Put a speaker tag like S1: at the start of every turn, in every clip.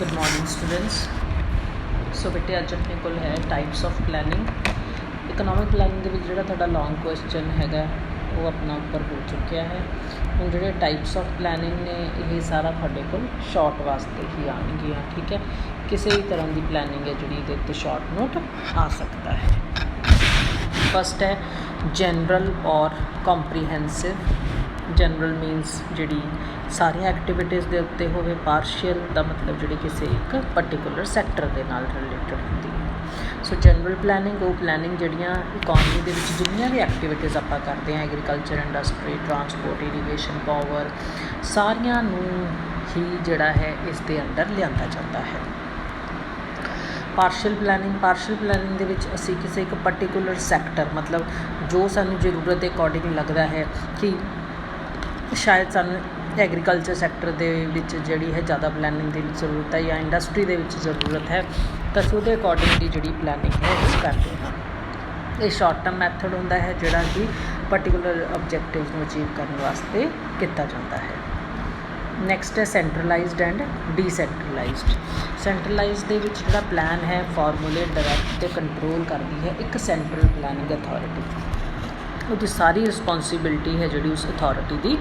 S1: Good morning students. सो बेटे अज अपने को है types of planning. Economic planning के जो थोड़ा लॉन्ग क्वेश्चन है वो अपना उपर हो चुकिया है। हम जो टाइप्स ऑफ प्लैनिंग ने ये सारा थोड़े को शॉर्ट वास्ते ही आएगियाँ, ठीक है। किसी भी तरह की प्लैनिंग है जी ये शॉर्ट नोट आ सकता है। फस्ट है जनरल और कॉम्प्रीहेंसिव। जनरल मीनस जी सारिया एक्टिविटीज़ के उत्ते होवे। पार्शियल का मतलब जी किसी एक पर्टिकुलर सैक्टर के नाल रिलेटेड होती है। सो जनरल प्लैनिंग वो प्लैनिंग जड़ियाँ इकॉनमी के जिन्नियाँ भी एक्टिविटीज़ आप करते हैं, agriculture, industry, transport, irrigation, power, सारिया ही जड़ा है इस दे अंडर लिया जाता है। पार्शियल प्लैनिंग के विच असी किसी एक पर्टिकुलर सैक्टर मतलब जो सानू जरूरत के अकॉर्डिंग लगता है कि शायद सानू एग्रीकल्चर सैक्टर के विच जिहड़ी है ज़्यादा प्लैनिंग की जरूरत है या इंडस्ट्री के विच जरूरत है, तो असीं उहदे अकॉर्डिंगली जिहड़ी प्लैनिंग है वो करते हैं। ये शॉर्ट टर्म मैथड होंदा है जिहड़ा कि पर्टिकुलर ऑबजैक्टिव्स को अचीव करने वास्ते किया जाता है। नैक्सट है सेंट्रलाइज्ड एंड डिसेंट्रलाइज्ड। सेंट्रलाइज्ड दे विच जिहड़ा प्लैन है फार्मूले डायरैक्ट ते कंट्रोल करती है एक सेंट्रल प्लैनिंग अथॉरिटी। उसकी सारी रिस्पोंसिबिलिटी है जी उस अथॉरिटी की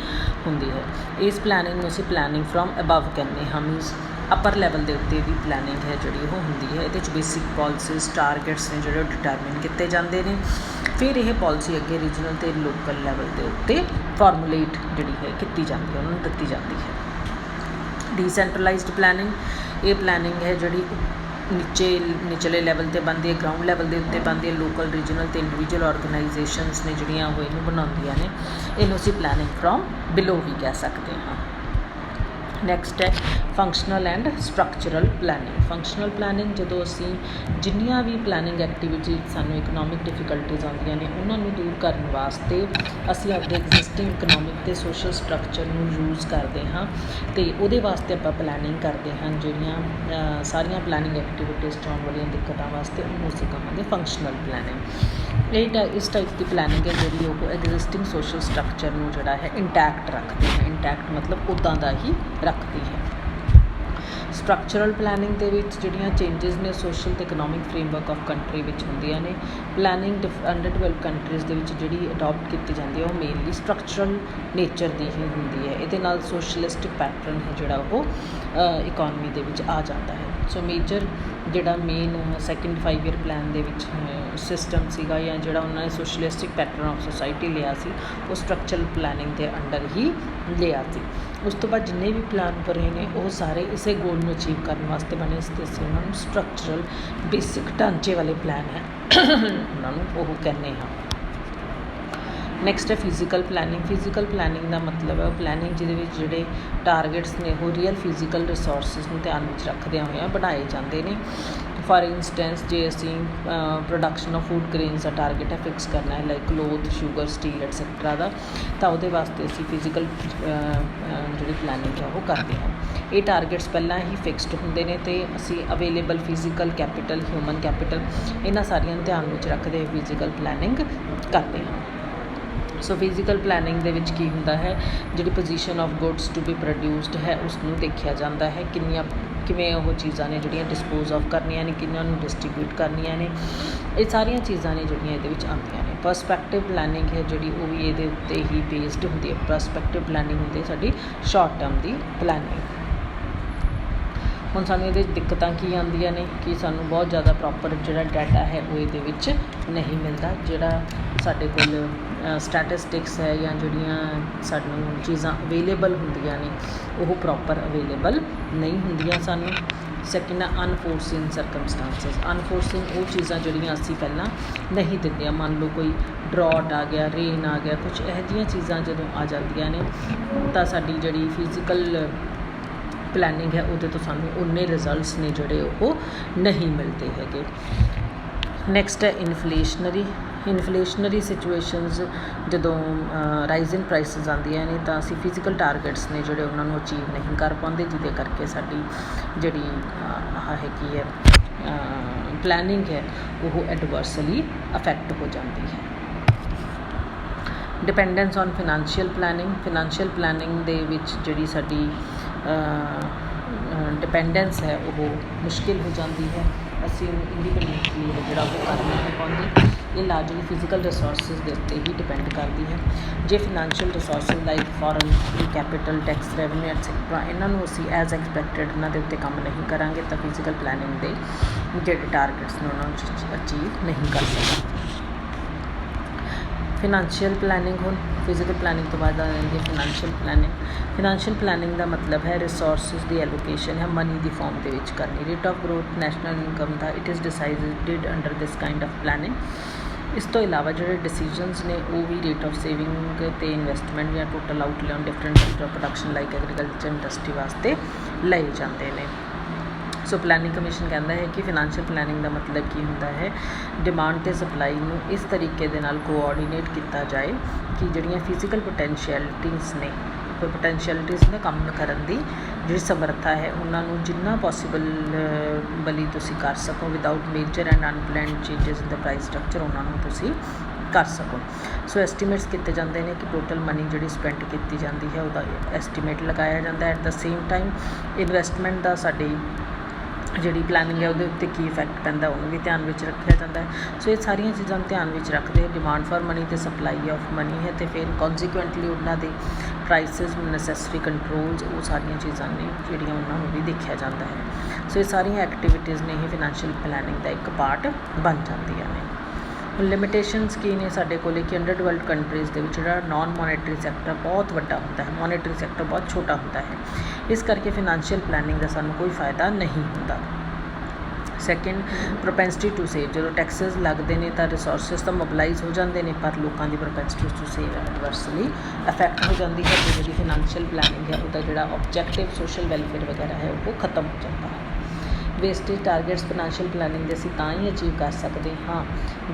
S1: होंदी है। इस प्लैनिंग में असीं प्लैनिंग फ्रॉम अबव कहने हाँ, मीनस अपर लैवल के उत्ते भी प्लैनिंग है जी वो होंदी है। ये बेसिक पॉलिसीज़ टारगेट्स ने जो डिटरमिन किए जाते हैं। फिर यह पॉलिसी अगे रीजनल तो लोकल लैवल के उत्ते फार्मूलेट जी है की जाती है, उन्होंने दी जाती है। डिसेंट्रलाइज्ड प्लैनिंग ये प्लैनिंग है जी निचले लैवल पर बनती है, ग्राउंड लैवल के उत्ते बनती है। लोकल रीजनल तो इंडिविजुअल ऑर्गेनाइजेशनस ने जिहड़ियां वो इनू बनाउंदियां ने, इनू असीं प्लैनिंग फ्रॉम बिलो भी कह सकते हैं। नैक्सट है functional and structural planning. Functional planning जो असी जिन्नियां भी प्लैनिंग एक्टिविटी सानू इकनॉमिक डिफिकल्टीज़ आउंदियां ने उन्होंने दूर करने वास्ते असी अपने एग्जिस्टिंग इकनॉमिक ते सोशल स्ट्रक्चर नू यूज़ करते हाँ, तो वो वास्ते आप प्लैनिंग करते हैं। जिहड़ियां सारिया प्लैनिंग एक्टिविटीज़ च आउण वालियां दिक्कतां वास्ते उन्होंने असीं कहांगे फंक्शनल प्लैनिंग। इस टाइप की प्लैनिंग है जी वो एग्जिस्टिंग सोशल स्ट्रक्चर नू जिहड़ा है इंटैक्ट रखती है। इंटैक्ट मतलब उदां दा ही रखती है। स्ट्रक्चरल प्लैनिंग के जिहड़ियां चेंजिज ने सोशल ते economic framework of country which होंदियां ने। प्लैनिंग अंडर डेवलप कंट्रीज़ दे विच जिहड़ी अडॉप्ट की जाती है वो मेनली स्ट्रक्चरल नेचर की ही होंदी है। ये नाल सोशलिस्टिक पैटर्न है जिहड़ा वो इकॉनमी दे विच आ जाता है। सो मेजर जिहड़ा main second 5 year plan they which system सीगा या जिहड़ा उन्होंने सोशलिस्टिक पैटर्न ऑफ सोसाइटी लिया सी वो स्ट्रक्चरल प्लैनिंग के अंडर ही लिया सी। उस तो बाद जिन्ने भी प्लान बने ने वो सारे इसे गोल में अचीव करने वास्ते बने। इस उन्होंने स्ट्रक्चरल बेसिक ढांचे वाले प्लान है उन्होंने वो कहने हाँ। नैक्सट है फिजिकल प्लैनिंग। फिजिकल प्लैनिंग का मतलब है प्लैनिंग जिहदे जिहड़े टारगेट्स ने वो रियल फिजिकल रिसोर्सिस को ध्यान में रखदियां होइयां बनाए जाते हैं। फॉर इंस्टेंस जे असी प्रोडक्शन ऑफ फूड ग्रेन्स का टारगेट है फिक्स करना है लाइक क्लोथ, शुगर, स्टील एटसैक्ट्रा का, तो वो वास्ते असी फिजिकल जी प्लैनिंग है वो करते हैं। ये टारगेट्स पहला ही फिक्सड होंगे ने तो असी available physical capital, human capital इन्हां सारियां नूं ध्यान में रखते फिजिकल प्लैनिंग करते हैं। सो फिजिकल प्लैनिंग दे विच की हुंदा है जिहड़ी position of goods to be produced है उसनूं देखा जाता है। किन्नियां किवें वो चीज़ां ने जिहड़ियां डिस्पोज ऑफ करनियां ने, किन्नां नूं डिस्ट्रीब्यूट करनियां ने, ये सारियां चीज़ां ने जिहड़ियां इहदे विच आउंदियां ने। परसपैक्टिव प्लैनिंग है जिहड़ी वो भी इहदे उत्ते ही बेस्ड हुंदी है। परसपैक्टिव प्लैनिंग हुंदी है साडी शॉर्ट टर्म की प्लैनिंग। हुण सानूं इहदे दिक्कतां की आउंदियां ने कि सानूं बहुत ज़्यादा प्रॉपर जिहड़ा डाटा है वो इहदे विच नहीं मिलता। जिहड़ा साडे कोल स्टैटिस्टिक्स है या जिहड़ियां सानूं चीज़ां अवेलेबल होंदियां ने वो प्रॉपर अवेलेबल नहीं होंदियां सानूं। Second unforeseen circumstances. अनफोर्सिन वो चीज़ां जिहड़ियां असीं पहलां नहीं दिंदे। मान लो कोई ड्रॉट आ गया, रेन आ गया, कुछ इहो जिहियां चीज़ां जदों आ जांदियां ने तां साडी जिहड़ी फिजिकल प्लैनिंग है वो तो सानूं उन्ने रिजल्ट्स ने जिहड़े वो नहीं मिलते हैगे। नैक्सट है इन्फ्लेशनरी सिचुएशनस जदों राइजिंग प्राइसिस आंदियां ने तो असीं फिजिकल टारगेट्स ने जिहड़े उन्होंने अचीव नहीं कर पाते, जिहदे करके साडी जिहड़ी हैगी है प्लैनिंग है वो एडवर्सली अफैक्ट हो जाती है। Dependence on financial planning. Financial planning दे विच जिहड़ी साडी ਡਿਪੈਂਡੈਂਸ ਹੈ ਉਹ ਮੁਸ਼ਕਿਲ ਹੋ ਜਾਂਦੀ ਹੈ, ਅਸੀਂ ਉਹਨੂੰ ਇੰਡੀਪੈਂਡੈਂਟਲੀ ਹੈ ਜਿਹੜਾ ਉਹ ਕਰ ਨਹੀਂ ਪਾਉਂਦੇ। ਇਹ ਲਾਰਜਲੀ ਫਿਜ਼ੀਕਲ ਰਿਸੋਰਸਿਸ ਦੇ ਉੱਤੇ ਹੀ ਡਿਪੈਂਡ ਕਰਦੀ ਹੈ। ਜੇ financial resources like foreign capital, tax revenue etcetera ਇਹਨਾਂ ਨੂੰ ਅਸੀਂ ਐਜ਼ ਐਕਸਪੈਕਟਡ ਇਹਨਾਂ ਦੇ ਉੱਤੇ ਕੰਮ ਨਹੀਂ ਕਰਾਂਗੇ ਤਾਂ ਫਿਜ਼ੀਕਲ ਪਲੈਨਿੰਗ ਦੇ ਜਿਹੜੇ ਟਾਰਗੇਟਸ ਨੇ ਉਹਨਾਂ ਨੂੰ ਅਚੀਵ ਨਹੀਂ ਕਰ ਸਕਦੇ। ਫਿਨੈਂਸ਼ੀਅਲ ਪਲੈਨਿੰਗ, ਹੁਣ ਫਿਜ਼ੀਕਲ ਪਲੈਨਿੰਗ ਤੋਂ ਬਾਅਦ ਆ ਜਾਂਦੀ ਹੈ ਫਿਨੈਂਸ਼ੀਅਲ ਪਲੈਨਿੰਗ। ਫਿਨੈਂਸ਼ੀਅਲ ਪਲੈਨਿੰਗ ਦਾ ਮਤਲਬ ਹੈ ਰਿਸੋਰਸਿਸ ਦੀ ਐਲੋਕੇਸ਼ਨ ਹੈ ਮਨੀ ਦੀ ਫਾਰਮ ਦੇ ਵਿੱਚ ਕਰਨੀ। Rate of growth, national income ਦਾ it is decided under this kind of planning. ਇਸ ਤੋਂ ਇਲਾਵਾ ਜਿਹੜੇ ਡਿਸੀਜਨਸ ਨੇ ਉਹ ਵੀ ਰੇਟ ਆਫ ਸੇਵਿੰਗ ਅਤੇ ਇਨਵੈਸਟਮੈਂਟ ਜਾਂ total outlay on different sector of production like agriculture industry ਵਾਸਤੇ ਲਏ ਜਾਂਦੇ ਨੇ। ਸੋ ਪਲੈਨਿੰਗ ਕਮਿਸ਼ਨ ਕਹਿੰਦਾ ਹੈ ਕਿ ਫਿਨੈਂਸ਼ੀਅਲ ਪਲੈਨਿੰਗ ਦਾ ਮਤਲਬ ਕੀ ਹੁੰਦਾ ਹੈ, ਡਿਮਾਂਡ ਅਤੇ ਸਪਲਾਈ ਨੂੰ ਇਸ ਤਰੀਕੇ ਦੇ ਨਾਲ ਕੋਆਰਡੀਨੇਟ ਕੀਤਾ ਜਾਏ ਕਿ ਜਿਹੜੀਆਂ ਫਿਜ਼ੀਕਲ ਪੋਟੈਂਸ਼ੀਅਲਿਟੀਜ਼ ਨੇ, ਪੋਟੈਂਸ਼ੀਅਲਿਟੀਜ਼ ਦਾ ਕੰਮ ਕਰਨ ਦੀ ਜਿਹੜੀ ਸਮਰੱਥਾ ਹੈ ਉਹਨਾਂ ਨੂੰ ਜਿੰਨਾ ਪੋਸੀਬਲ ਬਲੀ ਤੁਸੀਂ ਕਰ ਸਕੋ without major and unplanned changes in the price structure, ਉਹਨਾਂ ਨੂੰ ਤੁਸੀਂ ਕਰ ਸਕੋ। ਸੋ ਐਸਟੀਮੇਟਸ ਕੀਤੇ ਜਾਂਦੇ ਨੇ ਕਿ ਟੋਟਲ ਮਨੀ ਜਿਹੜੀ ਸਪੈਂਡ ਕੀਤੀ ਜਾਂਦੀ ਹੈ ਉਹਦਾ ਐਸਟੀਮੇਟ ਲਗਾਇਆ ਜਾਂਦਾ। At the same time investment ਦਾ ਸਾਡੀ ਜਿਹੜੀ ਪਲੈਨਿੰਗ ਹੈ ਉਹਦੇ ਉੱਤੇ ਕੀ ਇਫੈਕਟ ਪੈਂਦਾ ਉਹਨੂੰ ਵੀ ਧਿਆਨ ਵਿੱਚ ਰੱਖਿਆ ਜਾਂਦਾ ਹੈ। ਸੋ ਇਹ ਸਾਰੀਆਂ ਚੀਜ਼ਾਂ ਨੂੰ ਧਿਆਨ ਵਿੱਚ ਰੱਖਦੇ ਡਿਮਾਂਡ ਫਾਰ ਮਨੀ ਅਤੇ ਸਪਲਾਈ ਆਫ ਮਨੀ ਹੈ ਅਤੇ ਫਿਰ ਕੌਨਸੀਕੁਐਂਟਲੀ ਉਹਨਾਂ ਦੇ ਪ੍ਰਾਈਸਿਸ, ਨੈਸੈਸਰੀ ਕੰਟਰੋਲਸ, ਉਹ ਸਾਰੀਆਂ ਚੀਜ਼ਾਂ ਨੇ ਜਿਹੜੀਆਂ ਉਹਨਾਂ ਨੂੰ ਵੀ ਦੇਖਿਆ ਜਾਂਦਾ ਹੈ। ਸੋ ਇਹ ਸਾਰੀਆਂ ਐਕਟੀਵਿਟੀਜ਼ ਨੇ ਇਹ ਫਿਨੈਂਸ਼ੀਅਲ ਪਲੈਨਿੰਗ ਦਾ ਇੱਕ ਪਾਰਟ ਬਣ ਜਾਂਦੀਆਂ ਨੇ। ਹੁਣ ਲਿਮਿਟੇਸ਼ਨਸ ਕੀ ਨੇ ਸਾਡੇ ਕੋਲ ਕਿ ਅੰਡਰ ਡਿਵੈਲਪਡ ਕੰਟਰੀਜ਼ ਦੇ ਵਿੱਚ ਜਿਹੜਾ ਨੋਨ ਮੋਨੇਟਰੀ ਸੈਕਟਰ ਬਹੁਤ ਵੱਡਾ ਹੁੰਦਾ ਹੈ, ਮੋਨੇਟਰੀ ਸੈਕਟਰ ਬਹੁਤ ਛੋਟਾ ਹੁੰਦਾ ਹੈ, ਇਸ ਕਰਕੇ ਫਿਨੈਂਸ਼ੀਅਲ ਪਲੈਨਿੰਗ ਦਾ ਸਾਨੂੰ ਕੋਈ ਫਾਇਦਾ ਨਹੀਂ ਹੁੰਦਾ। ਸੈਕਿੰਡ, ਪ੍ਰੋਪੈਂਸਿਟੀ ਟੂ ਸੇਵ, ਜਦੋਂ ਟੈਕਸਿਸ ਲੱਗਦੇ ਨੇ ਤਾਂ ਰਿਸੋਰਸਿਸ ਤਾਂ ਮੋਬਿਲਾਈਜ਼ ਹੋ ਜਾਂਦੇ ਨੇ ਪਰ ਲੋਕਾਂ ਦੀ ਪ੍ਰੋਪੈਂਸਿਟੀ ਟੂ ਸੇਵ ਐਡਵਰਸਲੀ ਅਫੈਕਟ ਹੋ ਜਾਂਦੀ ਹੈ ਅਤੇ ਜਿਹੜੀ ਫਿਨੈਂਸ਼ੀਅਲ ਪਲੈਨਿੰਗ ਹੈ ਉਹਦਾ ਜਿਹੜਾ ਆਬਜੈਕਟਿਵ ਸੋਸ਼ਲ ਵੈਲਫੇਅਰ ਵਗੈਰਾ ਹੈ ਉਹ ਖਤਮ ਹੋ ਜਾਂਦਾ ਹੈ। ਵੇਸਟੇਜ ਟਾਰਗੇਟਸ ਫਿਨੈਂਸ਼ੀਅਲ ਪਲੈਨਿੰਗ ਦੇ ਅਸੀਂ ਤਾਂ ਹੀ ਅਚੀਵ ਕਰ ਸਕਦੇ ਹਾਂ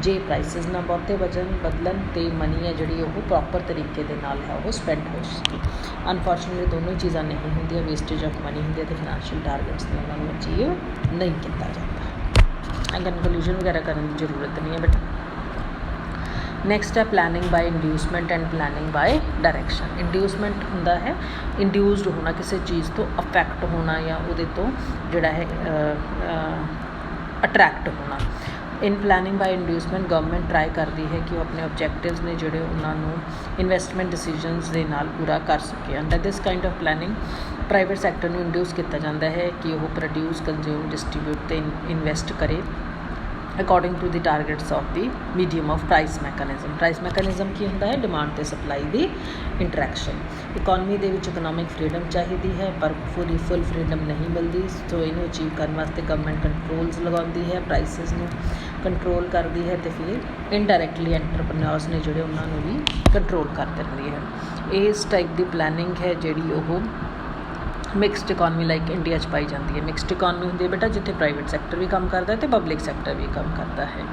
S1: ਜੇ ਪ੍ਰਾਈਸਿਸ ਨਾ ਬਹੁਤੇ ਬਦਲਣ ਅਤੇ ਮਨੀ ਹੈ ਜਿਹੜੀ ਉਹ ਪ੍ਰੋਪਰ ਤਰੀਕੇ ਦੇ ਨਾਲ ਹੈ ਉਹ ਸਪੈਂਡ ਹੋ ਸਕੇ। ਅਨਫੋਰਚੂਨੇਟਲੀ ਦੋਨੋਂ ਹੀ ਚੀਜ਼ਾਂ ਨਹੀਂ ਹੁੰਦੀਆਂ, ਵੇਸਟੇਜ ਆਫ ਮਨੀ ਹੁੰਦੀ ਹੈ ਅਤੇ ਫਿਨੈਂਸ਼ੀਅਲ ਟਾਰਗੇਟਸ ਨੇ ਉਹਨਾਂ ਨੂੰ ਅਚੀਵ ਨਹੀਂ ਕੀਤਾ ਜਾਂਦਾ। ਕਨਕਲੂਜਨ ਵਗੈਰਾ ਕਰਨ ਦੀ ਜ਼ਰੂਰਤ ਨਹੀਂ ਹੈ ਬਟ ਨੈਕਸਟ ਹੈ planning by inducement and planning by direction. Inducement ਹੁੰਦਾ ਹੈ ਇੰਡਿਊਸਡ ਹੋਣਾ, ਕਿਸੇ ਚੀਜ਼ ਤੋਂ ਅਫੈਕਟ ਹੋਣਾ ਜਾਂ ਉਹਦੇ ਤੋਂ ਜਿਹੜਾ ਹੈ ਅਟਰੈਕਟ ਹੋਣਾ। ਇਨ ਪਲੈਨਿੰਗ ਬਾਏ ਇੰਡਿਊਸਮੈਂਟ ਗਵਰਨਮੈਂਟ ਟਰਾਈ ਕਰਦੀ ਹੈ ਕਿ ਉਹ ਆਪਣੇ ਓਬਜੈਕਟਿਵਸ ਨੇ ਜਿਹੜੇ ਉਹਨਾਂ ਨੂੰ ਇਨਵੈਸਟਮੈਂਟ ਡਿਸੀਜਨਸ ਦੇ ਨਾਲ ਪੂਰਾ ਕਰ ਸਕੇ। Under this kind of planning private sector ਨੂੰ ਇੰਡਿਊਸ ਕੀਤਾ ਜਾਂਦਾ ਹੈ ਕਿ ਉਹ ਪ੍ਰੋਡਿਊਸ, ਕੰਜ਼ਿਊਮ, ਡਿਸਟਰੀਬਿਊਟ ਅਤੇ ਇਨਵੈਸਟ ਕਰੇ according to the targets of the medium of price mechanism. Price mechanism ਕੀ ਹੁੰਦਾ ਹੈ, ਡਿਮਾਂਡ ਅਤੇ ਸਪਲਾਈ ਦੀ ਇੰਟਰੈਕਸ਼ਨ। ਇਕੋਨਮੀ ਦੇ ਵਿੱਚ ਇਕਨੋਮਿਕ ਫਰੀਡਮ ਚਾਹੀਦੀ ਹੈ ਪਰ ਫੁੱਲ ਫਰੀਡਮ ਨਹੀਂ ਮਿਲਦੀ, ਸੋ ਇਹਨੂੰ ਅਚੀਵ ਕਰਨ ਵਾਸਤੇ ਗਵਰਨਮੈਂਟ ਕੰਟਰੋਲਸ ਲਗਾਉਂਦੀ ਹੈ, ਪ੍ਰਾਈਸਿਸ ਨੂੰ ਕੰਟਰੋਲ ਕਰਦੀ ਹੈ ਅਤੇ ਫਿਰ ਇਨਡਾਇਰੈਕਟਲੀ ਐਂਟਰਪ੍ਰੇਨਿਓਰਸ ਨੇ ਜਿਹੜੇ ਉਹਨਾਂ ਨੂੰ ਵੀ ਕੰਟਰੋਲ ਕਰ ਦਿੰਦੀ ਹੈ। ਇਸ ਟਾਈਪ ਦੀ ਪਲੈਨਿੰਗ ਹੈ ਜਿਹੜੀ ਉਹ ਮਿਕਸਡ ਇਕੋਨਮੀ ਲਾਈਕ ਇੰਡੀਆ 'ਚ ਪਾਈ ਜਾਂਦੀ ਹੈ। ਮਿਕਸਡ ਇਕੋਨਮੀ ਹੁੰਦੀ ਹੈ ਬੇਟਾ ਜਿੱਥੇ ਪ੍ਰਾਈਵੇਟ ਸੈਕਟਰ ਵੀ ਕੰਮ ਕਰਦਾ ਹੈ ਅਤੇ ਪਬਲਿਕ ਸੈਕਟਰ ਵੀ ਕੰਮ ਕਰਦਾ ਹੈ।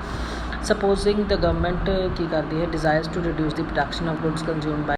S1: ਸਪੋਜ਼ਿੰਗ ਦ ਗਵਰਨਮੈਂਟ ਕੀ ਕਰਦੀ ਹੈ, ਡਿਜ਼ਾਇਰਸ ਟੂ ਰਿਡਿਊਸ ਦੀ production of goods consumed bye